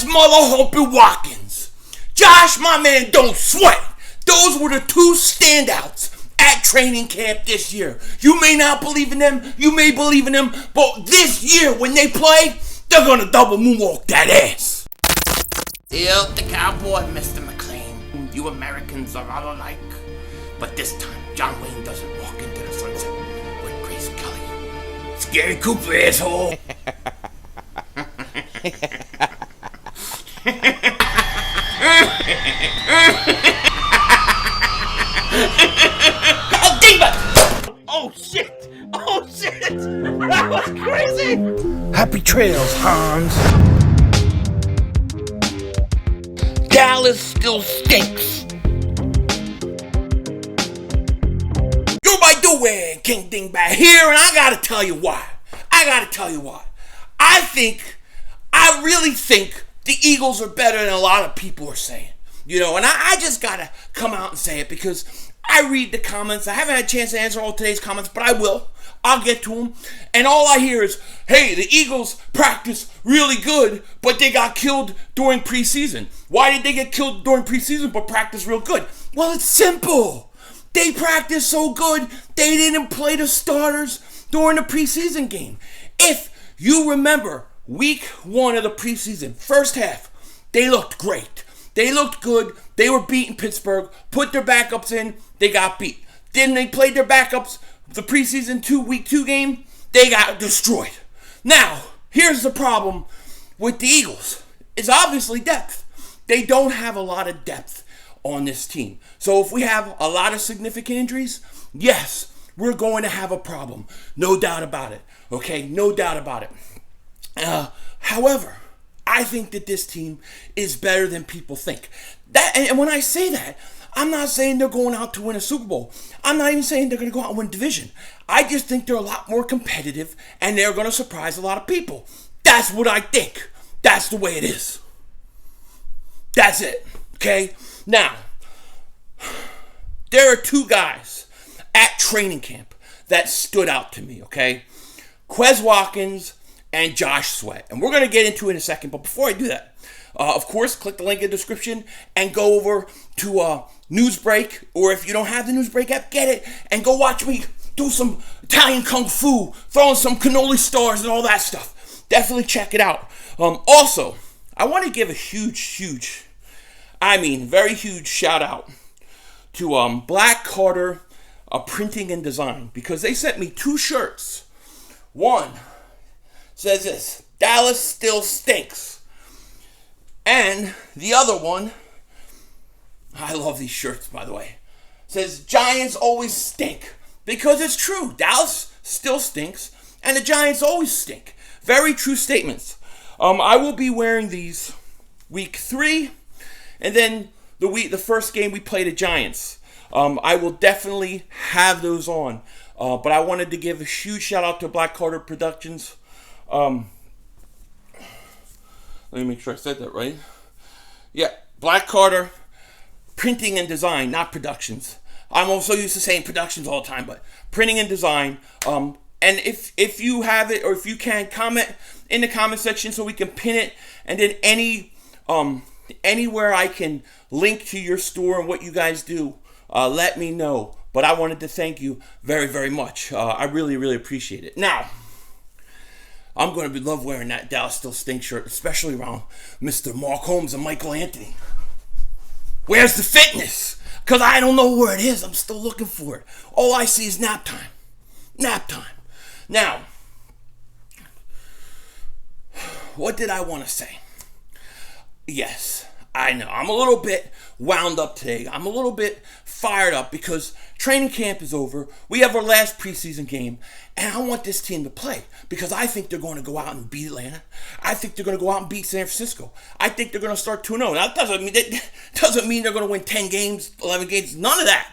Quez motherfucking Watkins. Josh, my man, don't sweat. Those were the two standouts at training camp this year. You may not believe in them, you may believe in them, but this year when they play, they're gonna double moonwalk that ass. Still the cowboy, Mr. McLean. You Americans are all alike. But this time, John Wayne doesn't walk into the sunset with Grace Kelly. Scary Cooper, asshole. Oh, Dingbat! Oh, shit! Oh, shit! That was crazy! Happy trails, Hans. Dallas still stinks. You're my doing, King Dingbat here, and I gotta tell you why. I really think the Eagles are better than a lot of people are saying. You know, and I just gotta come out and say it because I read the comments. I haven't had a chance to answer all today's comments, but I will. I'll get to them. And all I hear is, hey, the Eagles practice really good, but they got killed during preseason. Why did they get killed during preseason but practice real good? Well, it's simple. They practiced so good, they didn't play the starters during the preseason game. If you remember week 1 of the preseason, first half, they looked great. They looked good. They were beating Pittsburgh, put their backups in, they got beat. Then they played their backups the preseason week 2 game, they got destroyed. Now, here's the problem with the Eagles. It's obviously depth. They don't have a lot of depth on this team. So if we have a lot of significant injuries, yes, we're going to have a problem. No doubt about it. Okay, no doubt about it. However, I think that this team is better than people think. And when I say that, I'm not saying they're going out to win a Super Bowl. I'm not even saying they're going to go out and win a division. I just think they're a lot more competitive and they're going to surprise a lot of people. That's what I think. That's the way it is. That's it. Okay? Now, there are two guys at training camp that stood out to me, okay? Quez Watkins and Josh Sweat. And we're going to get into it in a second, but before I do that, of course, click the link in the description and go over to Newsbreak, or if you don't have the Newsbreak app, get it and go watch me do some Italian Kung Fu, throwing some cannoli stars and all that stuff. Definitely check it out. Also, I want to give a very huge shout out to Black Carter Printing and Design, because they sent me 2 shirts. One says this: Dallas still stinks. And the other one, I love these shirts, by the way, says Giants always stink. Because it's true. Dallas still stinks, and the Giants always stink. Very true statements. I will be wearing these week 3, and then the first game we play the Giants. I will definitely have those on. But I wanted to give a huge shout out to Black Carter Productions. Let me make sure I said that right. Yeah, Black Carter Printing and Design, not Productions. I'm also used to saying Productions all the time, but Printing and Design. And if you have it, or if you can, comment in the comment section so we can pin it. And then anywhere I can link to your store and what you guys do, let me know. But I wanted to thank you very, very much. I really, really appreciate it. Now, I'm going to love wearing that Dallas Still Stink shirt, especially around Mr. Mark Holmes and Michael Anthony. Where's the fitness? Because I don't know where it is. I'm still looking for it. All I see is nap time. Nap time. Now, what did I want to say? Yes, I know. I'm a little bit wound up today. I'm a little bit fired up because training camp is over. We have our last preseason game, and I want this team to play because I think they're going to go out and beat Atlanta. I think they're going to go out and beat San Francisco. I think they're going to start 2-0. Now, that doesn't mean they're going to win 10 games, 11 games, none of that.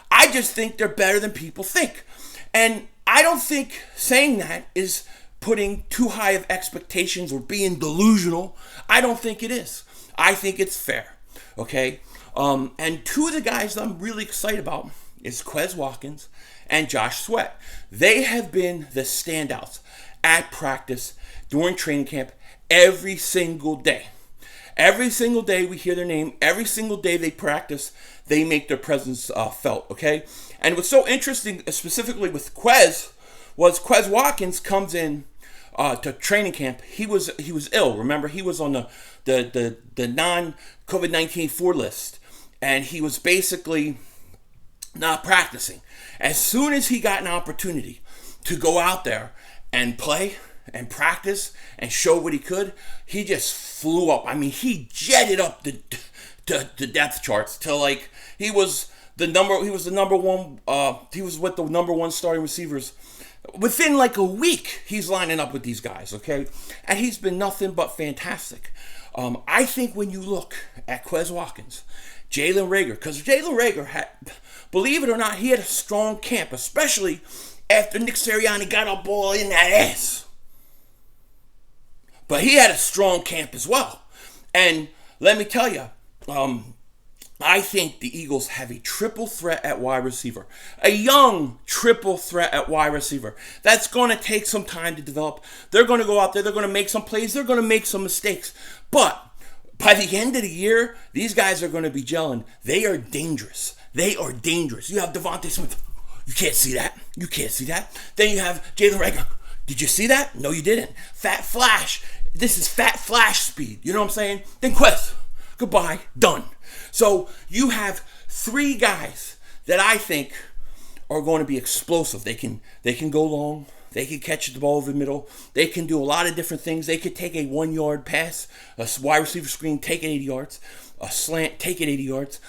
I just think they're better than people think. And I don't think saying that is putting too high of expectations or being delusional. I don't think it is. I think it's fair. Okay? And 2 of the guys that I'm really excited about is Quez Watkins and Josh Sweat. They have been the standouts at practice during training camp every single day. Every single day we hear their name. Every single day they practice, they make their presence felt, okay? And what's so interesting, specifically with Quez, was Quez Watkins comes in to training camp. He was ill. Remember, he was on the non-COVID-19 4 list, and he was basically not practicing. As soon as he got an opportunity to go out there and play and practice and show what he could, he just flew up. I mean, he jetted up the depth charts to like he was with the number one starting receivers. Within like a week, he's lining up with these guys, okay? And he's been nothing but fantastic. I think when you look at Quez Watkins, Jalen Reagor, because Jalen Reagor had, believe it or not, he had a strong camp, especially after Nick Sirianni got a ball in that ass. But he had a strong camp as well. And let me tell you, I think the Eagles have a triple threat at wide receiver. A young triple threat at wide receiver. That's going to take some time to develop. They're going to go out there. They're going to make some plays. They're going to make some mistakes. But by the end of the year, these guys are going to be gelling. They are dangerous. They are dangerous. You have Devontae Smith. You can't see that. You can't see that. Then you have Jalen Reagor. Did you see that? No, you didn't. Fat Flash. This is Fat Flash speed. You know what I'm saying? Then Quez. Goodbye. Done. So you have three guys that I think are going to be explosive. They can go long. They can catch the ball over the middle. They can do a lot of different things. They could take a 1-yard pass, a wide receiver screen, take it 80 yards, a slant, take it 80 yards.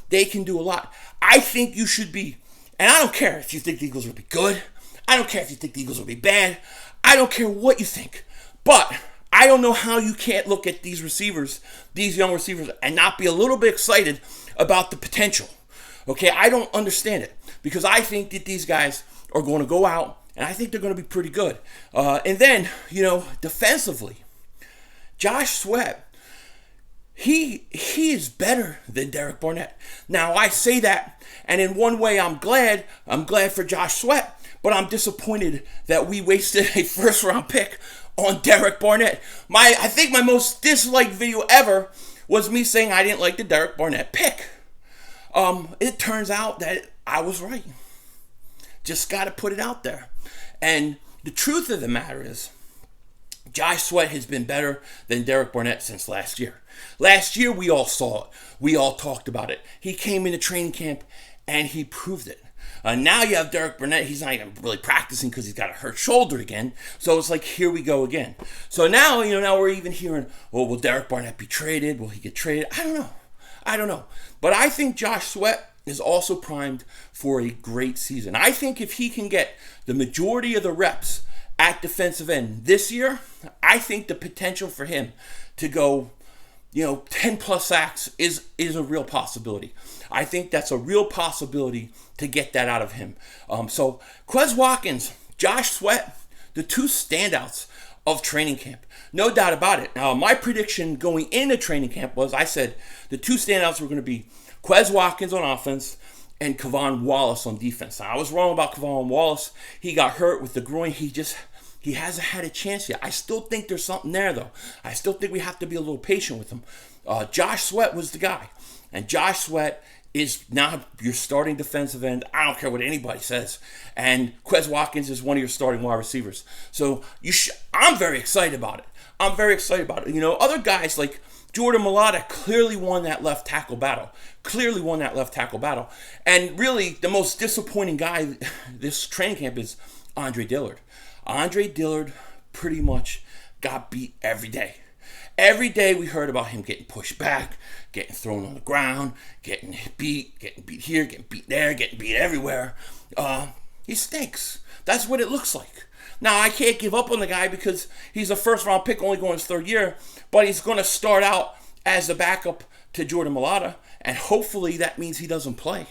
They can do a lot. I think you should be, and I don't care if you think the Eagles will be good. I don't care if you think the Eagles will be bad. I don't care what you think. But I don't know how you can't look at these receivers, these young receivers, and not be a little bit excited about the potential. Okay, I don't understand it because I think that these guys are going to go out and I think they're going to be pretty good. And then, defensively, Josh Sweat, he is better than Derek Barnett. Now, I say that, and in one way I'm glad for Josh Sweat, but I'm disappointed that we wasted a first-round pick on Derek Barnett. I think my most disliked video ever was me saying I didn't like the Derek Barnett pick. It turns out that I was right. Just got to put it out there. And the truth of the matter is, Josh Sweat has been better than Derek Barnett since last year. Last year, we all saw it. We all talked about it. He came into training camp, and he proved it. Now you have Derek Barnett. He's not even really practicing because he's got a hurt shoulder again. So it's like, here we go again. So now, now we're even hearing, well, will Derek Barnett be traded? Will he get traded? I don't know. But I think Josh Sweat is also primed for a great season. I think if he can get the majority of the reps at defensive end this year, I think the potential for him to go 10 plus sacks is a real possibility. I think that's a real possibility to get that out of him. So Quez Watkins, Josh Sweat, the two standouts of training camp. No doubt about it. Now, my prediction going into training camp was I said the two standouts were going to be Quez Watkins on offense and Kevon Wallace on defense. Now, I was wrong about Kevon Wallace. He got hurt with the groin. He hasn't had a chance yet. I still think there's something there, though. I still think we have to be a little patient with him. Josh Sweat was the guy. And Josh Sweat is now your starting defensive end. I don't care what anybody says. And Quez Watkins is one of your starting wide receivers. So I'm very excited about it. Other guys like Jordan Mailata clearly won that left tackle battle. And really, the most disappointing guy this training camp is Andre Dillard. Andre Dillard pretty much got beat every day. Every day we heard about him getting pushed back, getting thrown on the ground, getting beat here, getting beat there, getting beat everywhere. He stinks. That's what it looks like. Now, I can't give up on the guy because he's a first-round pick only going his third year, but he's going to start out as the backup to Jordan Mailata, and hopefully that means he doesn't play.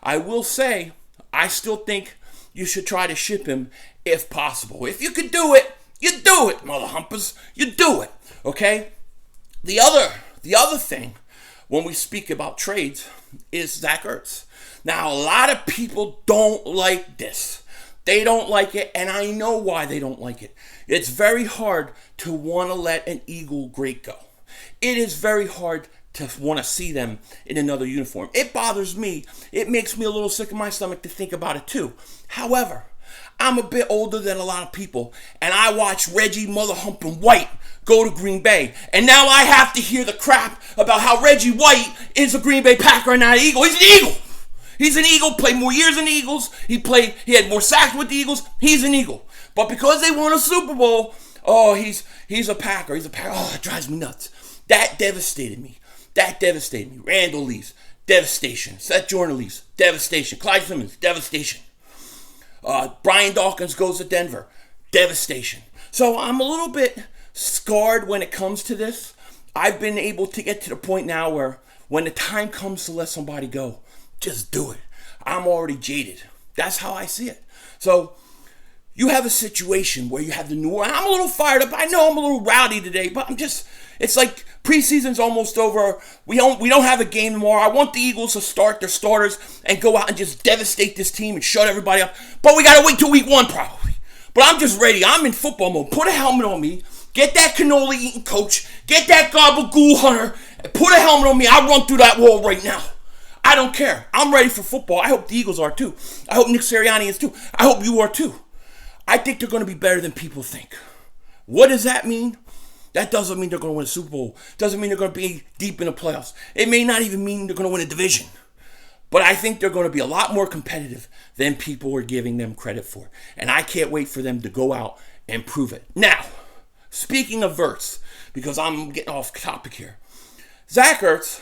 I will say, I still think you should try to ship him if possible. If you could do it, you do it, mother humpers. You do it, okay? The other thing when we speak about trades is Zach Ertz. Now, a lot of people don't like this. They don't like it, and I know why they don't like it. It's very hard to want to let an Eagle great go. It is very hard to want to see them in another uniform. It bothers me. It makes me a little sick in my stomach to think about it too. However, I'm a bit older than a lot of people, and I watched Reggie Mother Humping White go to Green Bay, and now I have to hear the crap about how Reggie White is a Green Bay Packer and not an Eagle. He's an Eagle. He's an Eagle, played more years in the Eagles. He had more sacks with the Eagles. He's an Eagle. But because they won a Super Bowl, oh, he's a Packer. He's a Packer. Oh, it drives me nuts. That devastated me. Randall leaves. Devastation. Seth Jordan leaves. Devastation. Clyde Simmons. Devastation. Brian Dawkins goes to Denver. Devastation. So I'm a little bit scarred when it comes to this. I've been able to get to the point now where when the time comes to let somebody go, just do it. I'm already jaded. That's how I see it. So you have a situation where you have the New Orleans. I'm a little fired up. I know I'm a little rowdy today, but it's like preseason's almost over. We don't have a game tomorrow. I want the Eagles to start their starters and go out and just devastate this team and shut everybody up. But we got to wait till week 1 probably. But I'm just ready. I'm in football mode. Put a helmet on me. Get that cannoli eating coach. Get that gabagool hunter. Put a helmet on me. I'll run through that wall right now. I don't care. I'm ready for football. I hope the Eagles are too. I hope Nick Sirianni is too. I hope you are too. I think they're going to be better than people think. What does that mean? That doesn't mean they're going to win a Super Bowl. Doesn't mean they're going to be deep in the playoffs. It may not even mean they're going to win a division. But I think they're going to be a lot more competitive than people are giving them credit for. And I can't wait for them to go out and prove it. Now, speaking of Ertz, because I'm getting off topic here. Zach Ertz,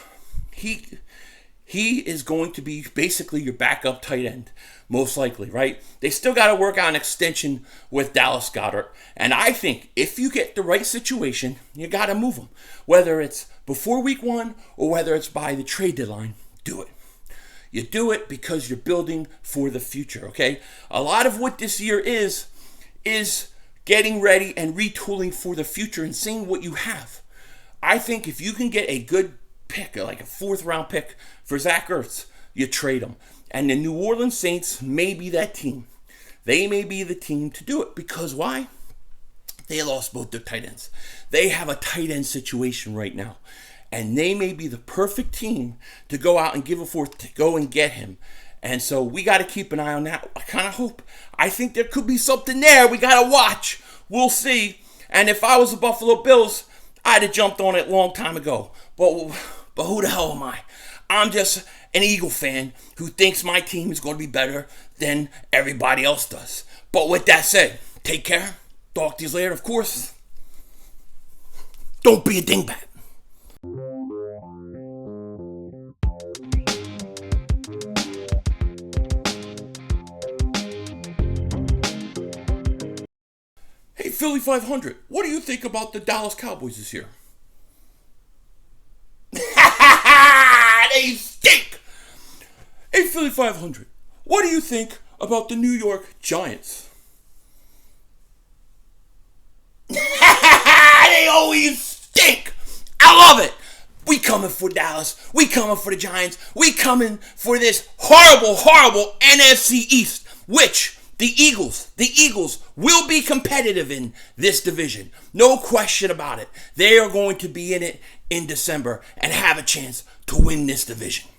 he is going to be basically your backup tight end, most likely, right? They still got to work out an extension with Dallas Goedert. And I think if you get the right situation, you got to move him. Whether it's before week 1 or whether it's by the trade deadline, do it. You do it because you're building for the future, okay? A lot of what this year is getting ready and retooling for the future and seeing what you have. I think if you can get a good pick, like a 4th round pick for Zach Ertz, you trade him. And the New Orleans Saints may be that team. They may be the team to do it. Because why? They lost both their tight ends. They have a tight end situation right now. And they may be the perfect team to go out and give a 4th, to go and get him. And so we got to keep an eye on that. I kind of hope. I think there could be something there. We got to watch. We'll see. And if I was the Buffalo Bills, I'd have jumped on it a long time ago. But who the hell am I? I'm just an Eagle fan who thinks my team is going to be better than everybody else does. But with that said, take care. Talk to you later, of course. Don't be a dingbat. Hey, Philly 500, what do you think about the Dallas Cowboys this year? They stink! Hey, Philly 500, what do you think about the New York Giants? They always stink! I love it! We coming for Dallas. We coming for the Giants. We coming for this horrible, horrible NFC East, which the Eagles will be competitive in this division. No question about it. They are going to be in it in December and have a chance to win this division.